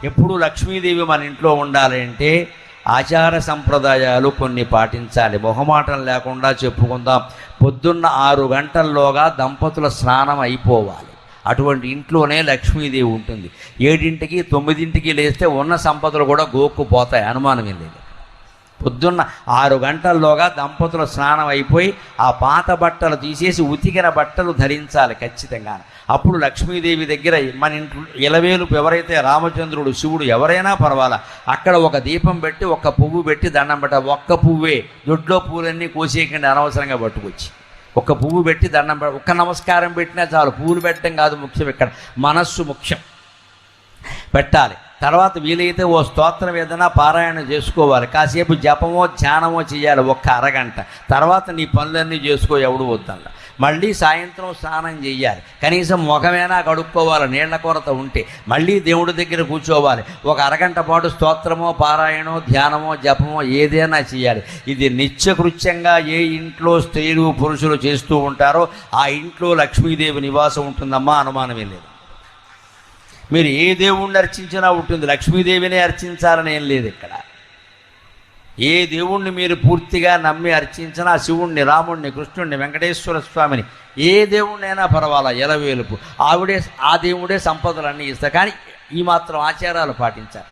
ఎప్పుడు లక్ష్మీదేవి మన ఇంట్లో ఉండాలి అంటే ఆచార సంప్రదాయాలు కొన్ని పాటించాలి. మొహమాటం లేకుండా చెప్పుకుందాం. పొద్దున్న 6 గంటల్లోగా దంపతుల స్నానం అయిపోవాలి. అటువంటి ఇంట్లోనే లక్ష్మీదేవి ఉంటుంది. 7ంటికి 9ంటికి లేస్తే ఉన్న సంపదలు కూడా గోక్కుపోతాయి, అనుమానమే లేదు. పొద్దున్న 6 గంటల్లోగా దంపతుల స్నానం అయిపోయి ఆ పాత బట్టలు తీసేసి ఉతికిన బట్టలు ధరించాలి ఖచ్చితంగా. అప్పుడు లక్ష్మీదేవి దగ్గర మన ఇంట్లో ఇలవేలుపు ఎవరైతే రామచంద్రుడు, శివుడు ఎవరైనా పర్వాలా, అక్కడ ఒక దీపం పెట్టి ఒక్క పువ్వు పెట్టి దండం పెట్ట. ఒక్క పువ్వే, దొడ్లో పువ్వులన్నీ కోసేయకండి అనవసరంగా పట్టుకొచ్చి. ఒక్క పువ్వు పెట్టి దండం పెట్ట, ఒక్క నమస్కారం పెట్టినా చాలు. పువ్వులు పెట్టడం కాదు ముఖ్యం, ఇక్కడ మనస్సు ముఖ్యం. పెట్టాలి. తర్వాత వీలైతే ఓ స్తోత్రం ఏదైనా పారాయణ చేసుకోవాలి. కాసేపు జపమో ధ్యానమో చేయాలి, ఒక్క అరగంట. తర్వాత నీ పనులన్నీ చేసుకో, ఎవడు వద్దల్లా. మళ్ళీ సాయంత్రం స్నానం చేయాలి. కనీసం ముఖమైనా కడుక్కోవాలి నీళ్ల కొరత ఉంటే. మళ్ళీ దేవుడి దగ్గర కూర్చోవాలి. ఒక అరగంట పాటు స్తోత్రమో పారాయణో ధ్యానమో జపమో ఏదైనా చేయాలి. ఇది నిత్యకృత్యంగా ఏ ఇంట్లో స్త్రీలు పురుషులు చేస్తూ ఉంటారో ఆ ఇంట్లో లక్ష్మీదేవి నివాసం ఉంటుందమ్మా, అనుమానమే లేదు. మీరు ఏ దేవుణ్ణి అర్చించినా ఉంటుంది, లక్ష్మీదేవినే అర్చించాలని ఏం లేదు ఇక్కడ. ఏ దేవుణ్ణి మీరు పూర్తిగా నమ్మి అర్చించినా, శివుణ్ణి, రాముణ్ణి, కృష్ణుణ్ణి, వెంకటేశ్వర స్వామిని, ఏ దేవుణ్ణైనా పర్వాలా, ఎలవేలుపు ఆ దేవుడే సంపదలన్నీ ఇస్తారు. కానీ ఈ మాత్రం ఆచారాలు పాటించాలి.